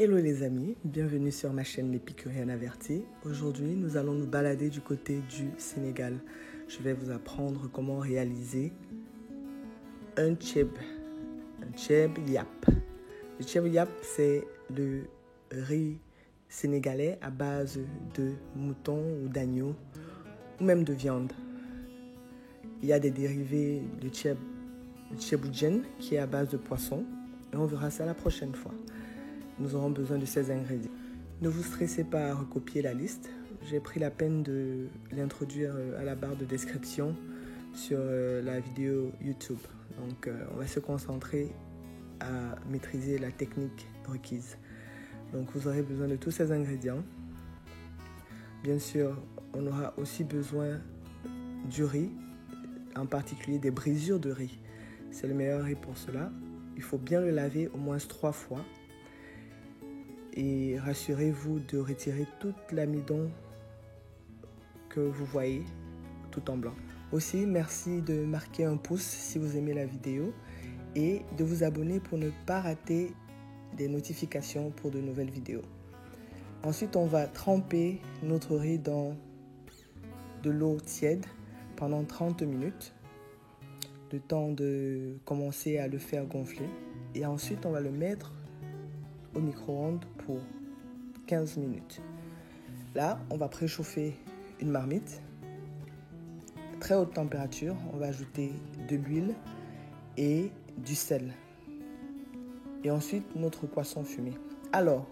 Hello les amis, bienvenue sur ma chaîne L'Épicurien Averti. Aujourd'hui, nous allons nous balader du côté du Sénégal. Je vais vous apprendre comment réaliser un tchèb yap. Le tchèb yap, c'est le riz sénégalais à base de mouton ou d'agneau ou même de viande. Il y a des dérivés de tchèboudjen qui est à base de poisson et on verra ça la prochaine fois. Nous aurons besoin de ces ingrédients. Ne vous stressez pas à recopier la liste. J'ai pris la peine de l'introduire à la barre de description sur la vidéo YouTube. Donc, on va se concentrer à maîtriser la technique requise. Donc, vous aurez besoin de tous ces ingrédients. Bien sûr, on aura aussi besoin du riz, en particulier des brisures de riz. C'est le meilleur riz pour cela. Il faut bien le laver au moins 3 fois. Et rassurez-vous de retirer toute l'amidon que vous voyez tout en blanc. Aussi, merci de marquer un pouce si vous aimez la vidéo et de vous abonner pour ne pas rater des notifications pour de nouvelles vidéos. Ensuite, on va tremper notre riz dans de l'eau tiède pendant 30 minutes, le temps de commencer à le faire gonfler. Et ensuite, on va le mettre au micro-ondes pour 15 minutes. Là, on va préchauffer une marmite, très haute température. On va ajouter de l'huile et du sel. Et ensuite, notre poisson fumé. Alors,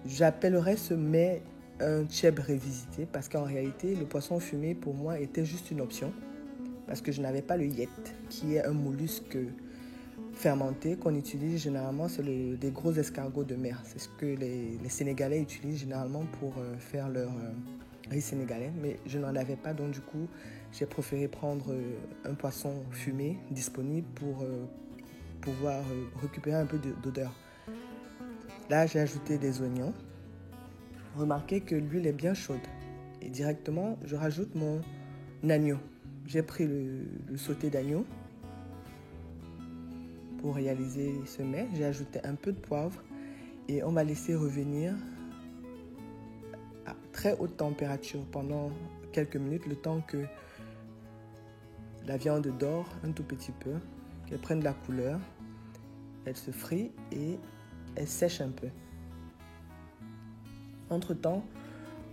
j'appellerais ce mets un tchèb révisité parce qu'en réalité, le poisson fumé, pour moi, était juste une option parce que je n'avais pas le yet, qui est un mollusque fermenté qu'on utilise généralement, c'est des gros escargots de mer. C'est ce que les Sénégalais utilisent généralement pour faire leur riz sénégalais. Mais je n'en avais pas, donc du coup, j'ai préféré prendre un poisson fumé disponible pour pouvoir récupérer un peu d'odeur. Là, j'ai ajouté des oignons. Remarquez que l'huile est bien chaude. Et directement, je rajoute mon agneau. J'ai pris le sauté d'agneau. Pour réaliser ce mets, j'ai ajouté un peu de poivre et on va laisser revenir à très haute température pendant quelques minutes, le temps que la viande dore un tout petit peu, qu'elle prenne de la couleur, elle se frit et elle sèche un peu. Entre-temps,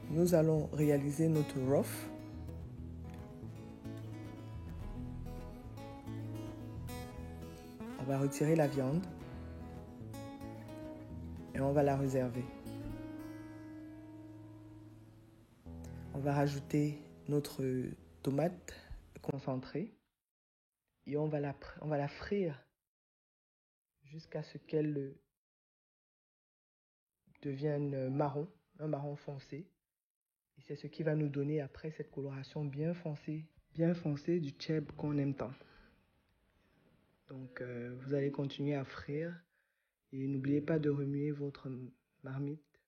nous allons réaliser notre rof. On va retirer la viande et on va la réserver. On va rajouter notre tomate concentrée et on va la frire jusqu'à ce qu'elle devienne marron, un marron foncé. Et c'est ce qui va nous donner après cette coloration bien foncée du tchèb qu'on aime tant. Donc vous allez continuer à frire et n'oubliez pas de remuer votre marmite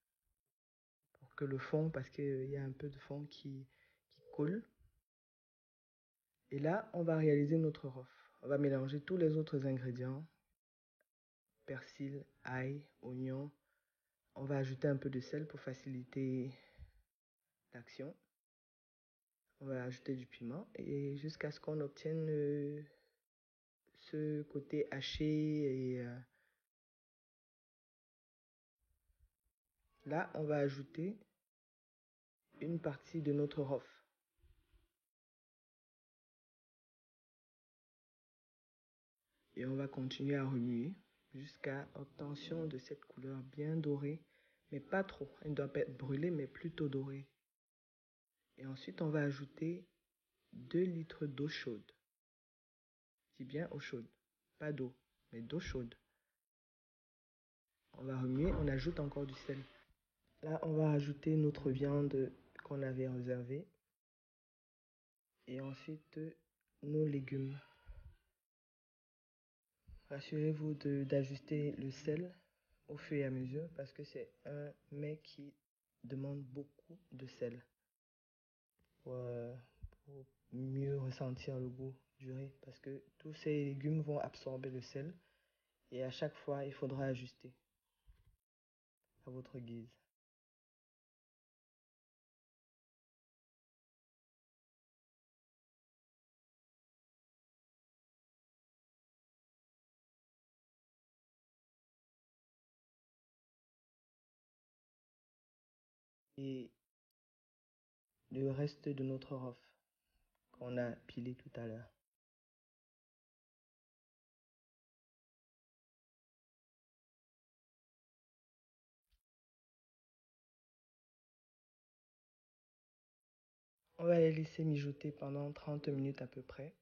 pour que le fond, parce qu'il y a un peu de fond qui coule. Et là, on va réaliser notre rof. On va mélanger tous les autres ingrédients, persil, ail, oignon. On va ajouter un peu de sel pour faciliter l'action. On va ajouter du piment et jusqu'à ce qu'on obtienne ce côté haché et là, on va ajouter une partie de notre rof. Et on va continuer à remuer jusqu'à obtention de cette couleur bien dorée, mais pas trop. Elle ne doit pas être brûlée, mais plutôt dorée. Et ensuite, on va ajouter 2 litres d'eau chaude. Je dis bien eau chaude, pas d'eau, mais d'eau chaude. On va remuer, on ajoute encore du sel. Là, on va ajouter notre viande qu'on avait réservée. Et ensuite, nos légumes. Rassurez-vous d'ajuster le sel au fur et à mesure parce que c'est un mets qui demande beaucoup de sel pour mieux ressentir le goût du riz parce que tous ces légumes vont absorber le sel et à chaque fois, il faudra ajuster. à votre guise. Et le reste de notre offre qu'on a pilé tout à l'heure. On va les laisser mijoter pendant 30 minutes à peu près.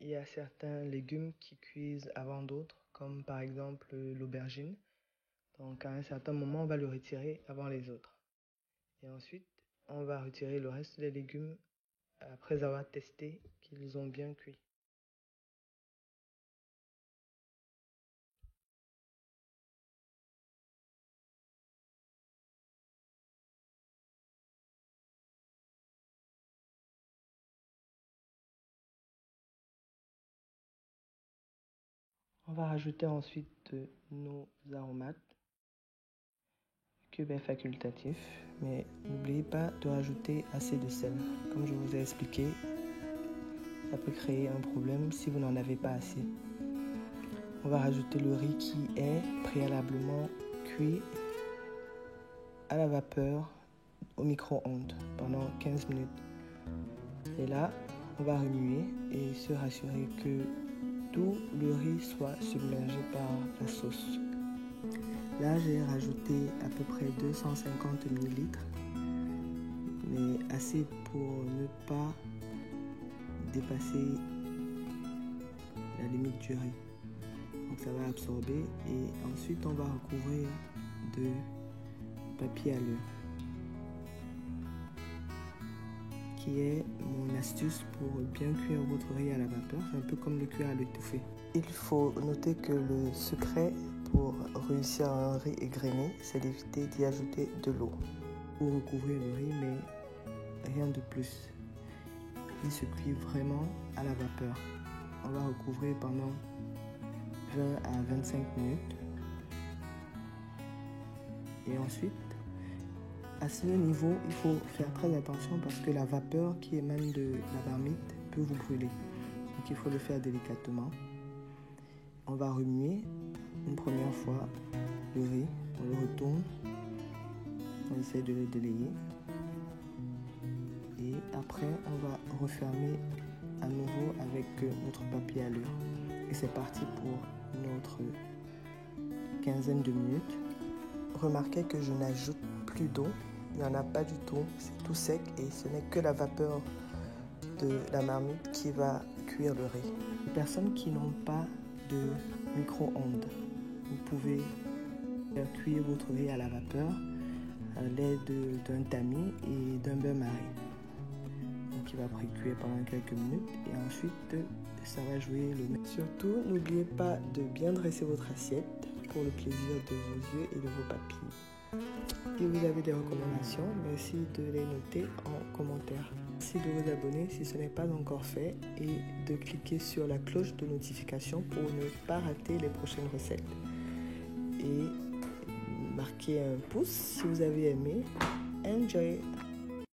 Il y a certains légumes qui cuisent avant d'autres, comme par exemple l'aubergine. Donc à un certain moment, on va le retirer avant les autres. Et ensuite, on va retirer le reste des légumes après avoir testé qu'ils ont bien cuit. On va rajouter ensuite nos aromates. Cube est facultatif, mais n'oubliez pas de rajouter assez de sel. Comme je vous ai expliqué, ça peut créer un problème si vous n'en avez pas assez. On va rajouter le riz qui est préalablement cuit à la vapeur au micro-ondes pendant 15 minutes. Et là, on va remuer et se rassurer que tout le riz soit submergé par la sauce. Là, j'ai rajouté à peu près 250 ml, mais assez pour ne pas dépasser la limite du riz. Donc ça va absorber et ensuite on va recouvrir de papier à l'œuf, qui est mon astuce pour bien cuire votre riz à la vapeur. C'est un peu comme le cuire à l'étouffée. Il faut noter que le secret pour réussir un riz égrené, c'est d'éviter d'y ajouter de l'eau. Pour recouvrir le riz, mais rien de plus. Il se cuit vraiment à la vapeur. On va recouvrir pendant 20 à 25 minutes. Et ensuite, à ce niveau, il faut faire très attention parce que la vapeur qui émane de la marmite peut vous brûler. Donc il faut le faire délicatement. On va remuer une première fois le riz, on le retourne, on essaie de le délayer. Et après, on va refermer à nouveau avec notre papier à l'œuf. Et c'est parti pour notre quinzaine de minutes. Remarquez que je n'ajoute plus d'eau, il n'y en a pas du tout, c'est tout sec et ce n'est que la vapeur de la marmite qui va cuire le riz. Les personnes qui n'ont pas de micro-ondes, vous pouvez faire cuire votre riz à la vapeur à l'aide d'un tamis et d'un bain-marie. Donc il va pré-cuire pendant quelques minutes et ensuite ça va jouer le même. Surtout, n'oubliez pas de bien dresser votre assiette pour le plaisir de vos yeux et de vos papilles. Si vous avez des recommandations, merci de les noter en commentaire. Merci de vous abonner si ce n'est pas encore fait et de cliquer sur la cloche de notification pour ne pas rater les prochaines recettes. Et marquez un pouce si vous avez aimé. Enjoy!